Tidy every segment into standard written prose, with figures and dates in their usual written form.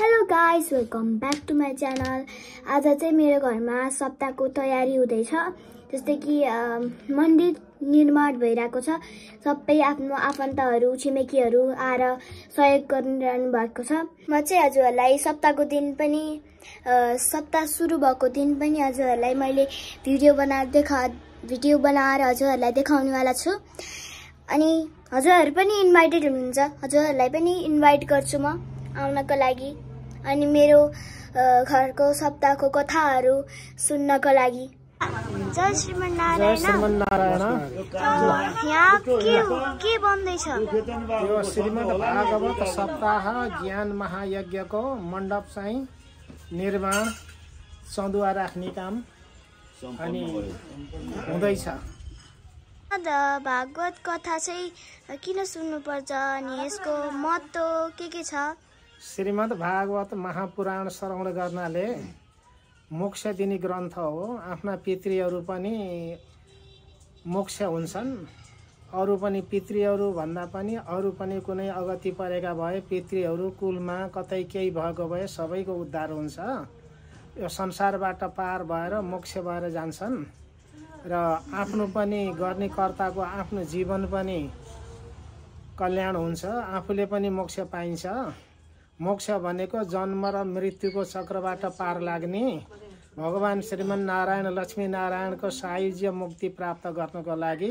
Hello guys, welcome back to my channel. आज चाहिँ मेरो घरमा सप्ताहको तयारी हुँदैछ। जस्तै कि मन्दिर निर्माण भइरहेको छ। सबै आफ्नो आफन्तहरू छिमेकीहरू आएर सहयोग गरिरहनु भएको छ। म चाहिँ हजुरहरूलाई सप्ताहको दिन पनि सप्ताह सुरु भएको दिन पनि हजुरहरूलाई मैले भिडियो बनाएर हजुरहरूलाई देखाउनेवाला छु। अनि हजुरहरू पनि इन्भाइटेड हुनुहुन्छ। हजुरहरूलाई पनि इन्भाइट गर्छु म आउनको लागि अनि मेरो घरको सप्ताहको कथाहरू सुन्नको लागि। जय श्रीमन्नारायण। यहाँ के बन्दैछ? यो श्रीमद् भागवत सप्ताह ज्ञान महायज्ञको मण्डप चाहिँ निर्माण चन्दुवा राख्ने काम अनि हुँदैछ। भागवत कथा चाहिँ किन सुन्नुपर्छ अनि यसको महत्त्व के छ? श्रीमद् भागवत महापुराण श्रवण गर्नाले मोक्ष दिने ग्रन्थ हो। आफ्ना पितृहरू पनि मोक्ष हुन्छन्। अरू पनि पितृहरू भन्दा पनि अरू पनि कुनै अगति परेका भए पितृहरू कुलमा कतै केही भएको भए सबैको उद्धार हुन्छ। यो संसारबाट पार भएर मोक्ष भएर जान्छन् र आफ्नो पनि गर्ने कर्ताको आफ्नो जीवन पनि कल्याण हुन्छ। आफूले पनि मोक्ष पाइन्छ। मोक्ष भनेको जन्म र मृत्युको चक्रबाट पार लाग्ने भगवान श्रीमन् नारायण लक्ष्मी नारायणको सायुज्य मुक्ति प्राप्त गर्नको लागि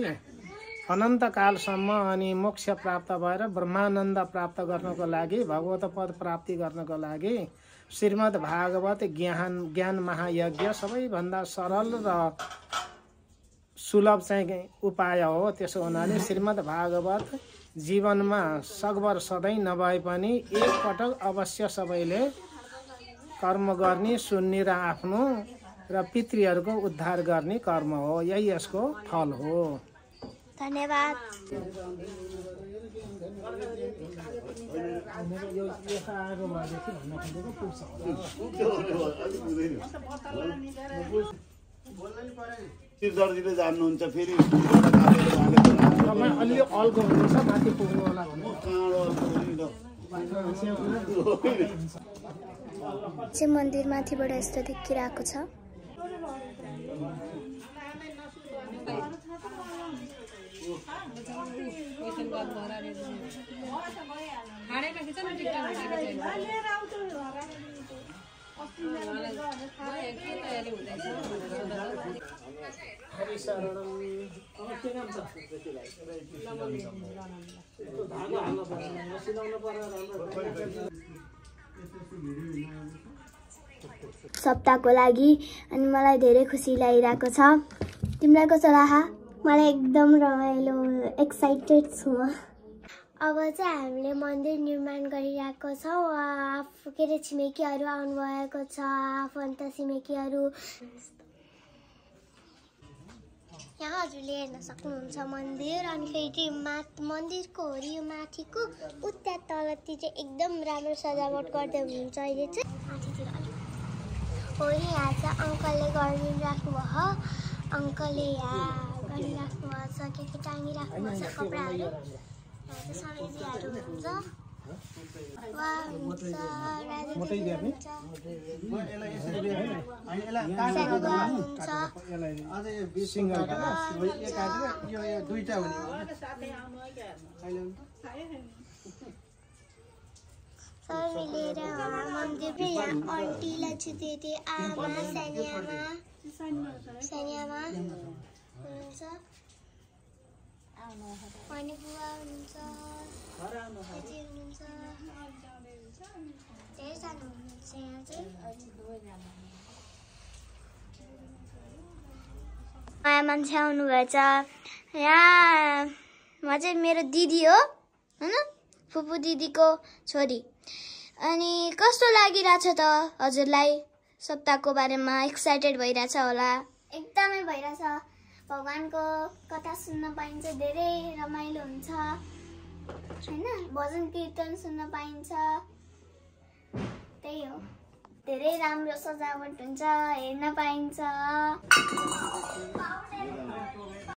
अनन्तकालसम्म अनि मोक्ष प्राप्त भएर ब्रह्मानन्द प्राप्त गर्नको लागि भगवत पद प्राप्ति गर्नको लागि श्रीमद् भागवत ज्ञान महायज्ञ सबैभन्दा सरल र सुलभ चाहिँ उपाय हो। त्यसो हुनाले श्रीमद् भागवत जीवनमा सकभर सधैँ नभए पनि एक पटक अवश्य सबैले कर्म गर्ने सुन्ने र आफ्नो र पितृहरूको उद्धार गर्ने कर्म हो। यही यसको फल हो। धन्यवाद। सिरदर्जीले जान्नुहुन्छ फेरि अलि अल्को हुनुहुन्छ माथि पुग्नु होला चाहिँ मन्दिर माथिबाट यस्तो देखिरहेको छ। सप्ताहको लागि अनि मलाई धेरै खुसी लागिरहेको छ। तिमीलाई कस्तो लाग्यो? मलाई एकदम रमाइलो, एक्साइटेड छु म। अब चाहिँ हामीले मन्दिर निर्माण गरिरहेको छौँ। के अरे छिमेकीहरू आउनुभएको छ, आफन्त छिमेकीहरू। यहाँ हजुरले हेर्न सक्नुहुन्छ मन्दिर। अनि फेरि मन्दिरको होरी यो माथिको उता तलतिर चाहिँ एकदम राम्रो सजावट गर्दै हुनुहुन्छ। अहिले चाहिँ माथितिर होरी यहाँ चाहिँ अङ्कलले गरिराख्नु भयो। अङ्कलले यहाँ गरिराख्नु भएको छ, के टाँगिराख्नु भएको छ कपडाहरू। यहाँ चाहिँ समयजीहरू हुनुहुन्छ, उहाँ हुनुहुन्छ, राजा हुनुहुन्छ, सबै मिलेर मन्दिर। यहाँ आन्टीलाई छुट्टी आमा सानियामा हुनुहुन्छ, अनि बुवा हुनुहुन्छ, दिदी हुनुहुन्छ, धेरैजना हुनुहुन्छ। यहाँ चाहिँ नयाँ मान्छे आउनुभएछ। यहाँ म चाहिँ मेरो दिदी हो होइन, फुपू दिदीको छोरी। अनि कस्तो लागिरहेछ त हजुरलाई? सप्ताहको बारेमा एक्साइटेड भइरहेछ होला? एकदमै भइरहेछ। भगवानको कथा सुन्न पाइन्छ, धेरै रमाइलो हुन्छ होइन। भजन कीर्तन सुन्न पाइन्छ, त्यही हो। धेरै राम्रो सजावट हुन्छ, हेर्न पाइन्छ।